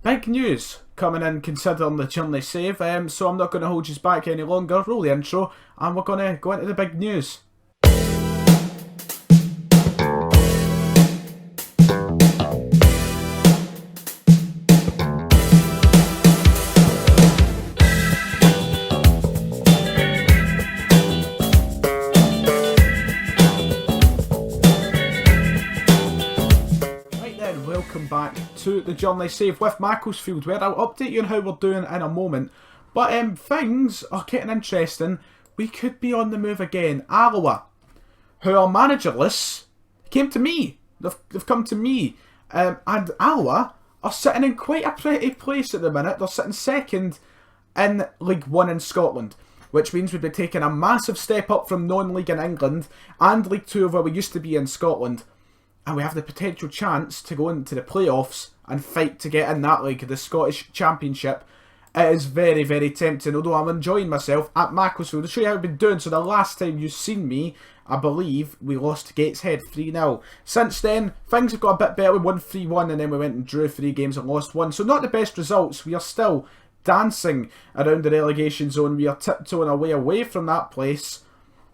big news coming in considering the journey save, so I'm not going to hold you back any longer. Roll the intro and we're going to go into the big news. Welcome back to the Journey Save with Macclesfield, where I'll update you on how we're doing in a moment. But things are getting interesting. We could be on the move again. Alloa, who are managerless, came to me. They've come to me. And Alloa are sitting in quite a pretty place at the minute. They're sitting second in League 1 in Scotland, which means we'd be taking a massive step up from non-league in England and League 2 of where we used to be in Scotland. And we have the potential chance to go into the playoffs and fight to get in that league, the Scottish Championship. It is very, very tempting, although I'm enjoying myself at Macclesfield. To show you how I've been doing, so the last time you've seen me, I believe, we lost to Gateshead 3-0. Since then, things have got a bit better. We won 3-1 and then we went and drew 3 games and lost 1. So not the best results. We are still dancing around the relegation zone. We are tiptoeing away from that place.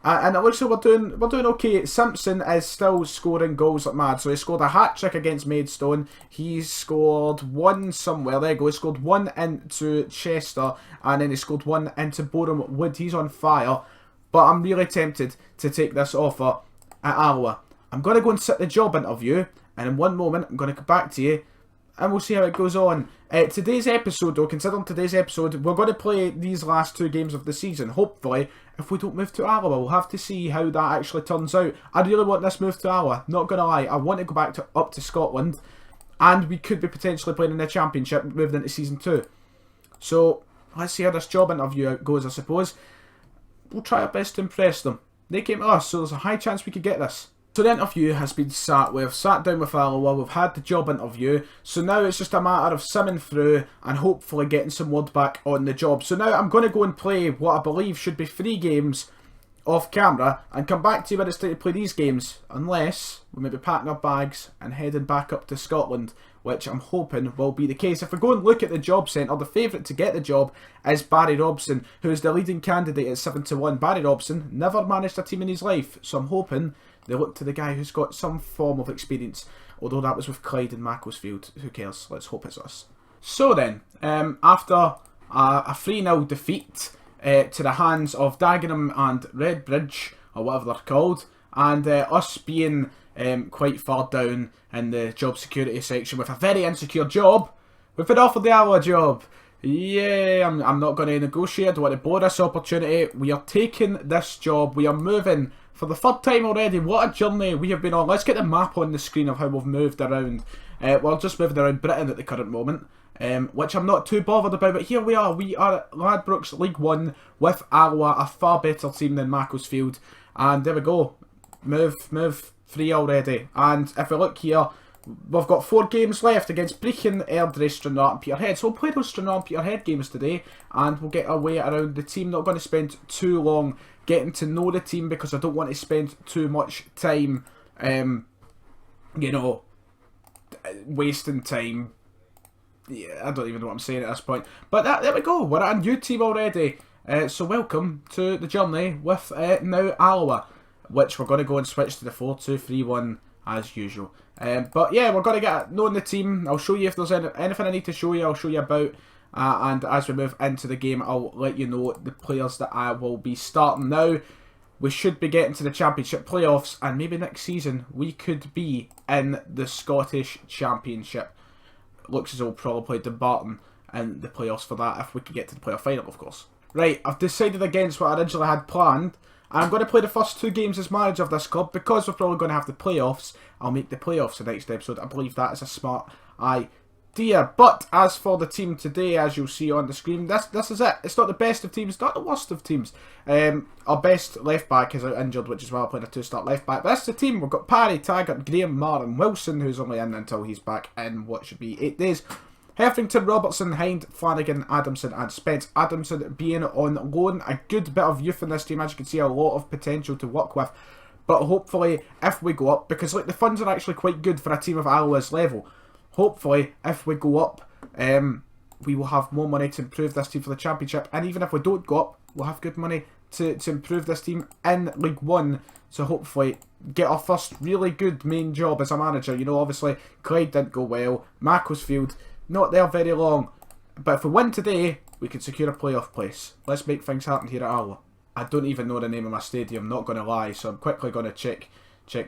And it looks like we're doing okay. Simpson is still scoring goals like mad. So he scored a hat-trick against Maidstone. He scored 1 somewhere. There you go. He scored 1 into Chester. And then he scored 1 into Boreham Wood. He's on fire. But I'm really tempted to take this offer at Alloa. I'm going to go and sit the job interview. And in one moment, I'm going to come back to you. And we'll see how it goes on. Today's episode, though, considering today's episode, we're going to play these last 2 games of the season. Hopefully, if we don't move to Alloa, we'll have to see how that actually turns out. I really want this move to Alloa, not going to lie. I want to go back up to Scotland. And we could be potentially playing in the Championship, moving into Season 2. So, let's see how this job interview goes, I suppose. We'll try our best to impress them. They came to us, so there's a high chance we could get this. So the interview has been sat. We've sat down with Alloa, we've had the job interview, so now it's just a matter of simming through and hopefully getting some word back on the job. So now I'm going to go and play what I believe should be 3 games off camera and come back to you when it's time to play these games, unless we may be packing our bags and heading back up to Scotland, which I'm hoping will be the case. If we go and look at the job centre, the favourite to get the job is Barry Robson, who is the leading candidate at 7-1. Barry Robson never managed a team in his life, so I'm hoping they look to the guy who's got some form of experience, although that was with Clyde and Macclesfield. Who cares? Let's hope it's us. So then, after a 3-0 defeat to the hands of Dagenham and Redbridge, or whatever they're called, and us being quite far down in the job security section with a very insecure job, we've been offered the Alloa job. Yeah, I'm not going to negotiate. I don't want to blow this opportunity. We are taking this job. We are moving for the 3rd time already. What a journey we have been on. Let's get the map on the screen of how we've moved around. We're just moving around Britain at the current moment, which I'm not too bothered about. But here we are. We are at Ladbrokes League 1 with Alloa, a far better team than Macclesfield. And there we go. Move 3 already. And if we look here, we've got 4 games left against Brechin, Airdrie, Stranraer and Peterhead. So we'll play those Stranraer and Peterhead games today, and we'll get our way around the team. Not going to spend too long getting to know the team because I don't want to spend too much time, wasting time. Yeah, I don't even know what I'm saying at this point. But there we go. We're at a new team already. So welcome to the journey with now Alloa, which we're going to go and switch to the 4-2-3-1 as usual. But yeah, we're going to get knowing the team. I'll show you if there's anything I need to show you. I'll show you about. And as we move into the game, I'll let you know the players that I will be starting. Now, we should be getting to the Championship playoffs, and maybe next season we could be in the Scottish Championship. Looks as though we'll probably play Dumbarton in the playoffs for that, if we could get to the playoff final, of course. Right, I've decided against what I originally had planned. I'm going to play the first 2 games as manager of this club, because we're probably going to have the playoffs. I'll make the playoffs the next episode. I believe that is a smart idea. But as for the team today, as you'll see on the screen, this is it. It's not the best of teams, not the worst of teams. Our best left back is out injured, which is why I'm playing a 2-start left back. But that's the team. We've got Parry, Taggart, Graham, Marr and Wilson, who's only in until he's back in what should be 8 days. Heffington, Robertson, Hind, Flanagan, Adamson and Spence. Adamson being on loan. A good bit of youth in this team, as you can see, a lot of potential to work with. But hopefully, if we go up, because like the funds are actually quite good for a team of Alloa's level. Hopefully, if we go up, we will have more money to improve this team for the Championship. And even if we don't go up, we'll have good money to improve this team in League One. So hopefully get our first really good main job as a manager. You know, obviously Clyde didn't go well. Macclesfield, not there very long. But if we win today, we can secure a playoff place. Let's make things happen here at Arwa. I don't even know the name of my stadium, not going to lie. So I'm quickly going to check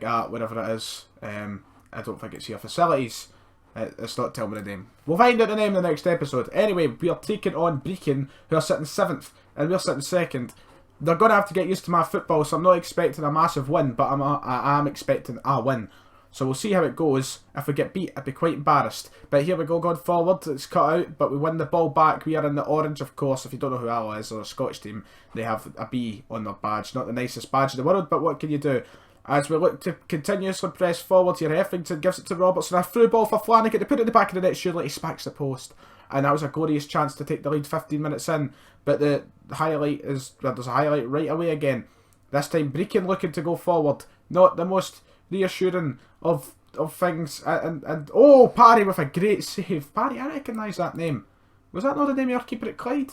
that, wherever it is. I don't think it's here. Facilities. It's not telling me the name. We'll find out the name in the next episode. Anyway, we are taking on Brecon, who are sitting 7th, and we're sitting 2nd. They're going to have to get used to my football, so I'm not expecting a massive win, but I am expecting a win. So we'll see how it goes. If we get beat, I'd be quite embarrassed. But here we go, going forward. It's cut out, but we win the ball back. We are in the orange, of course. If you don't know who Alloa is, or a Scottish team, they have a B on their badge. Not the nicest badge in the world, but what can you do? As we look to continuously press forward here, Heffington gives it to Robertson. A through ball for Flanagan to put it in the back of the net. Surely he smacks the post. And that was a glorious chance to take the lead 15 minutes in. But the highlight is, there's a highlight right away again. This time Brecon looking to go forward. Not the most reassuring of things. And oh, Parry with a great save. Parry, I recognise that name. Was that not the name of your keeper at Clyde?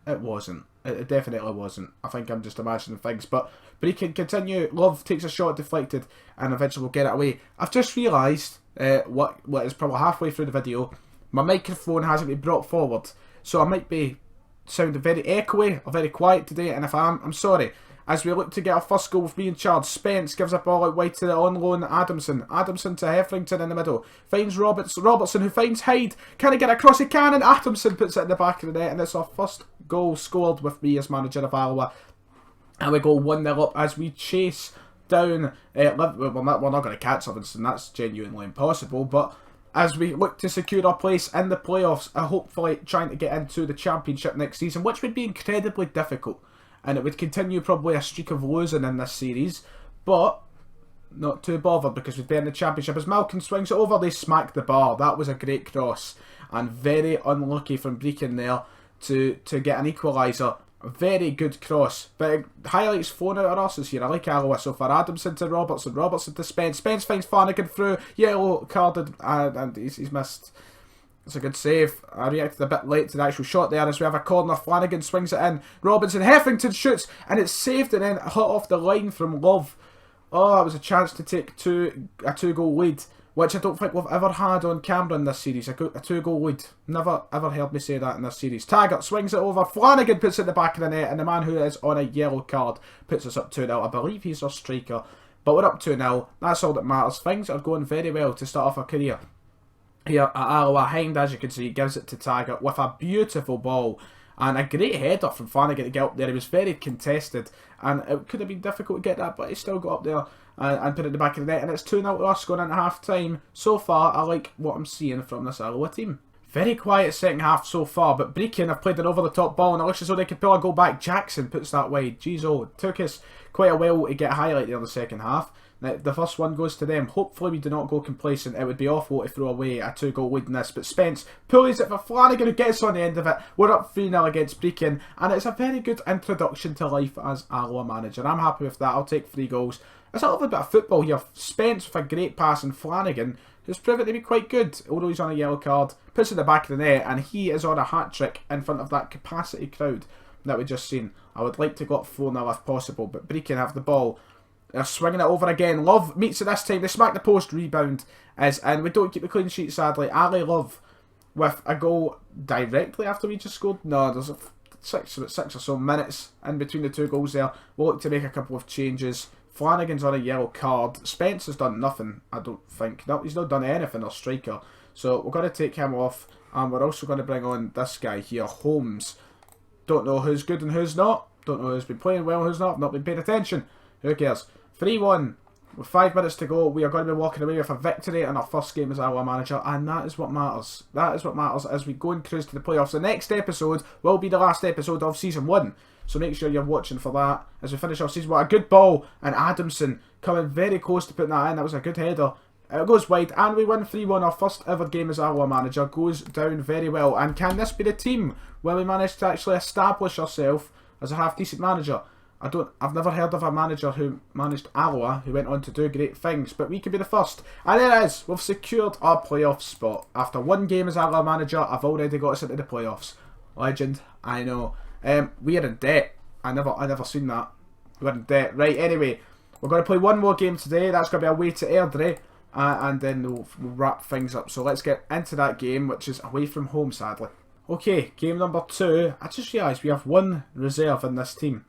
It wasn't. It definitely wasn't. I think I'm just imagining things. But Brecon continue. Love takes a shot deflected and eventually will get it away. I've just realised what is probably halfway through the video. My microphone hasn't been brought forward. So I might be sounding very echoey or very quiet today. And if I am, I'm sorry. As we look to get our first goal with me in charge, Spence gives a ball out wide to the on loan Adamson. Adamson to Heffington in the middle. Finds Robertson who finds Hyde. Can he get across? He can, and Adamson puts it in the back of the net. And it's our first goal scored with me as manager of Alloa. And we go 1-0 up as we chase down Liverpool. We're not going to catch Livingston, that's genuinely impossible. But as we look to secure our place in the playoffs, hopefully trying to get into the Championship next season, which would be incredibly difficult. And it would continue probably a streak of losing in this series. But not too bothered because we'd be in the Championship. As Malcolm swings it over, they smack the bar. That was a great cross. And very unlucky from Brecon there to get an equaliser. A very good cross. But it highlights 4 out of us here. I like Alloa so far. Adamson to Robertson. Robertson to Spence. Spence finds Flanagan through. Yellow carded. And he's missed. It's a good save. I reacted a bit late to the actual shot there as we have a corner. Flanagan swings it in. Robinson, Heffington shoots and it's saved and then hit off the line from Love. Oh, it was a chance to take a 2-goal lead, which I don't think we've ever had on camera in this series. A 2-goal lead. Never ever heard me say that in this series. Taggart swings it over. Flanagan puts it in the back of the net and the man who is on a yellow card puts us up 2-0. I believe he's our striker. But we're up 2-0. That's all that matters. Things are going very well to start off our career. Here at Alloa, Hind, as you can see, gives it to Taggart with a beautiful ball and a great header from Flanagan to get up there. He was very contested and it could have been difficult to get that, but he still got up there and put it in the back of the net. And it's 2-0 to us going into half time. So far, I like what I'm seeing from this Alloa team. Very quiet second half so far, but Brecon have played an over the top ball and it looks as though they could pull a goal back. Jackson puts that wide. Jeez, oh, it took us quite a while to get a highlight there in the second half. The first one goes to them. Hopefully we do not go complacent. It would be awful to throw away a 2-goal lead in this. But Spence pulls it for Flanagan who gets on the end of it. We're up 3-0 against Brecon. And it's a very good introduction to life as Alloa manager. I'm happy with that. I'll take 3 goals. It's a little bit of football here. Spence with a great pass and Flanagan, who's proven to be quite good. Although he's on a yellow card. Puts it in the back of the net. And he is on a hat-trick in front of that capacity crowd that we just seen. I would like to go up 4-0 if possible. But Brecon have the ball. They're swinging it over again. Love meets it this time. They smack the post. Rebound is in. We don't keep the clean sheet, sadly. Ali Love with a goal directly after we just scored. No, there's six or so minutes in between the 2 goals there. We'll look to make a couple of changes. Flanagan's on a yellow card. Spence has done nothing, I don't think. No, he's not done anything, our striker. So we're going to take him off. And we're also going to bring on this guy here, Holmes. Don't know who's good and who's not. Don't know who's been playing well and who's not. I've not been paying attention. Who cares? 3-1. With 5 minutes to go, we are going to be walking away with a victory in our first game as Alloa manager, and that is what matters. That is what matters as we go and cruise to the playoffs. The next episode will be the last episode of Season 1, so make sure you're watching for that as we finish off Season 1. A good ball, and Adamson coming very close to putting that in. That was a good header. It goes wide, and we win 3-1. Our first ever game as Alloa manager goes down very well. And can this be the team where we manage to actually establish ourselves as a half-decent manager? I've never heard of a manager who managed Alloa who went on to do great things, but we could be the first. And there it is. We've secured our playoff spot. After one game as Alloa manager, I've already got us into the playoffs. Legend, I know. We are in debt. I never seen that. We're in debt. Right, anyway, we're going to play one more game today. That's going to be away to Airdrie. And then we'll wrap things up. So let's get into that game, which is away from home, sadly. Okay, game number 2. I just realised we have one reserve in this team.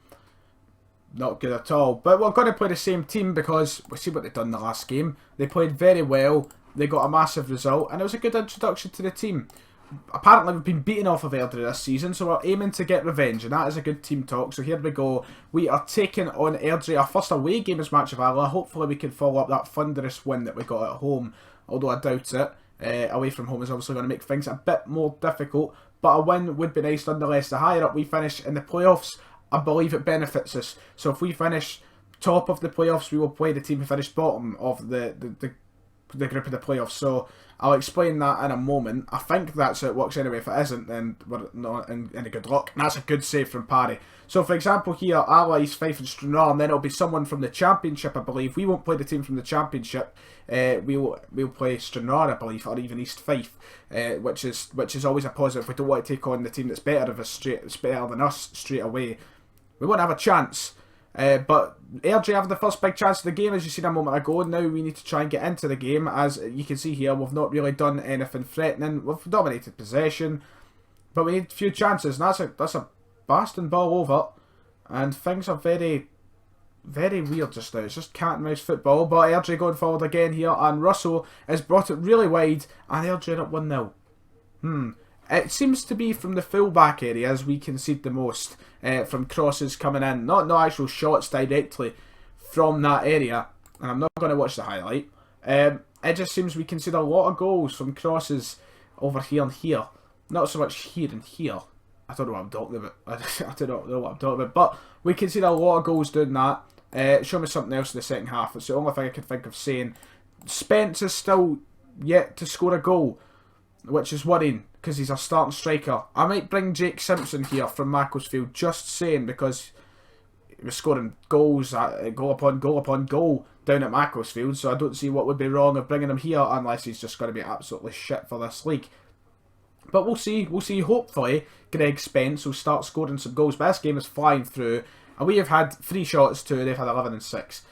Not good at all. But we're going to play the same team because we see what they've done in the last game. They played very well. They got a massive result. And it was a good introduction to the team. Apparently we've been beaten off of Airdrie this season, so we're aiming to get revenge, and that is a good team talk. So here we go. We are taking on Airdrie, our first away game as Match of Alloa. Hopefully we can follow up that thunderous win that we got at home, although I doubt it. Away from home is obviously going to make things a bit more difficult, but a win would be nice nonetheless. The higher up we finish in the playoffs, I believe it benefits us. So if we finish top of the playoffs, we will play the team who finished bottom of the group of the playoffs. So I'll explain that in a moment. I think that's how it works anyway. If it isn't, then we're not in any good luck. And that's a good save from Parry. So for example here, Allies, Fife and Stranraer, and then it'll be someone from the Championship, I believe. We won't play the team from the Championship. We'll play Stranraer, I believe, or even East Fife, which is always a positive. We don't want to take on the team that's better than us straight away. We won't have a chance. But Airdrie have the first big chance of the game, as you seen a moment ago. Now we need to try and get into the game. As you can see here, we've not really done anything threatening. We've dominated possession, but we need a few chances. And that's a blasting ball over, and things are very, very weird just now. It's just cat and mouse football. But Airdrie going forward again here, and Russell has brought it really wide, and Airdrie up 1-0. It seems to be from the full-back areas we concede the most, from crosses coming in. Not actual shots directly from that area. And I'm not going to watch the highlight. It just seems we concede a lot of goals from crosses over here and here. Not so much here and here. I don't know what I'm talking about. I don't know what I'm talking about. But we concede a lot of goals doing that. Show me something else in the second half. It's the only thing I can think of saying. Spence is still yet to score a goal, which is worrying, because he's a starting striker. I might bring Jake Simpson here from Macclesfield, just saying, because he was scoring goals, goal upon goal upon goal down at Macclesfield, so I don't see what would be wrong of bringing him here, unless he's just going to be absolutely shit for this league. But we'll see. Hopefully Greg Spence will start scoring some goals, but this game is flying through, and we have had 3 shots too. They've had 11 and 6.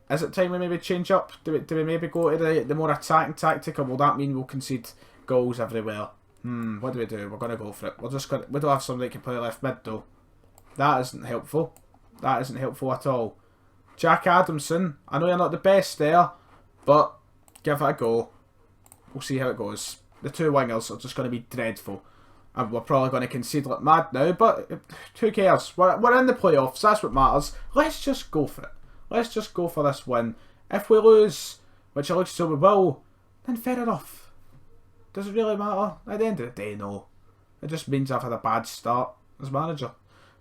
Is it time we maybe change up? Do we maybe go to the more attacking tactic, or will that mean we'll concede goals everywhere? What do we do? We're going to go for it. We don't have somebody that can play left mid though. That isn't helpful. That isn't helpful at all. Jack Adamson, I know you're not the best there, but give it a go. We'll see how it goes. The 2 wingers are just going to be dreadful. And we're probably going to concede like mad now, but who cares? We're in the playoffs, that's what matters. Let's just go for it. Let's just go for this win. If we lose, which it looks so we will, then fair enough. Does it really matter? At the end of the day, no. It just means I've had a bad start as manager.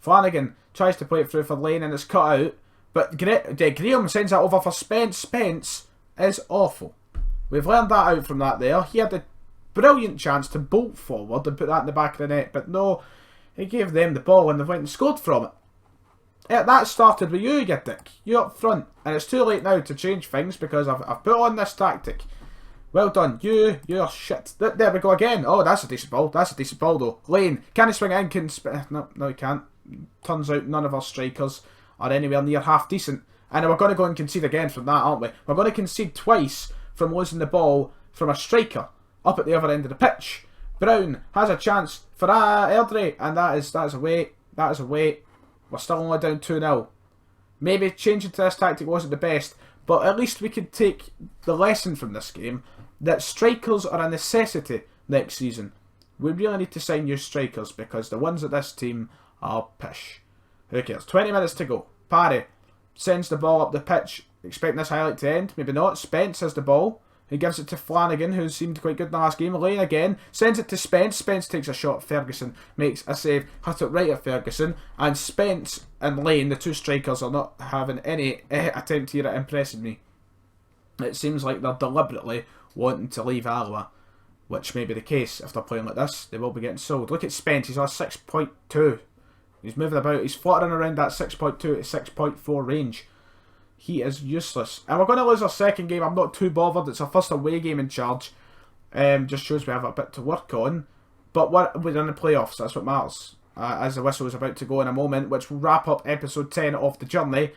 Flanagan tries to play it through for Lane and it's cut out. But Graham sends that over for Spence. Spence is awful. We've learned that out from that there. He had a brilliant chance to bolt forward and put that in the back of the net. But no, he gave them the ball and they went and scored from it. That started with you dick. You up front. And it's too late now to change things because I've put on this tactic. Well done. You're shit. There we go again. Oh, that's a decent ball. That's a decent ball though. Lane, can he swing in? No, he can't. Turns out none of our strikers are anywhere near half decent. And we're going to go and concede again from that, aren't we? We're going to concede twice from losing the ball from a striker up at the other end of the pitch. Brown has a chance for Airdrie, and that is away. That is away. We're still only down 2-0. Maybe changing to this tactic wasn't the best, but at least we could take the lesson from this game that strikers are a necessity next season. We really need to sign new strikers because the ones at this team are pish. Who cares? 20 minutes to go. Parry sends the ball up the pitch, expecting this highlight to end. Maybe not. Spence has the ball. He gives it to Flanagan, who seemed quite good in the last game. Lane again. Sends it to Spence. Spence takes a shot. Ferguson makes a save. Hit it right at Ferguson. And Spence and Lane, the 2 strikers, are not having any attempt here at impressing me. It seems like they're deliberately wanting to leave Alloa, which may be the case. If they're playing like this, they will be getting sold. Look at Spence. He's on 6.2. He's moving about. He's fluttering around that 6.2 to 6.4 range. He is useless. And we're going to lose our second game. I'm not too bothered. It's our first away game in charge. Just shows we have a bit to work on. But we're in the playoffs. That's what matters. As the whistle is about to go in a moment, which will wrap up episode 10 of the journey.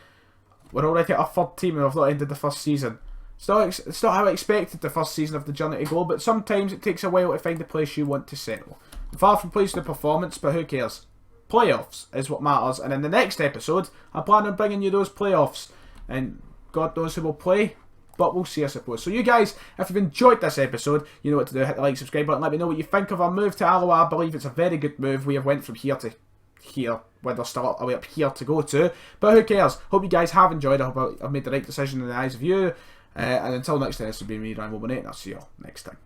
We're already at our third team and we've not ended the first season. It's not how I expected the first season of the journey to go, but sometimes it takes a while to find the place you want to settle. Far from pleased with the performance, but who cares? Playoffs is what matters, and in the next episode, I plan on bringing you those playoffs. And God knows who will play, but we'll see, I suppose. So you guys, if you've enjoyed this episode, you know what to do. Hit the like, subscribe button, let me know what you think of our move to Alloa. I believe it's a very good move. We have went from here to here, when there's still a way up here to go to. But who cares? Hope you guys have enjoyed. I hope I've made the right decision in the eyes of you. And until next time, this has been me, Ryan Wilburnett, and I'll see you all next time.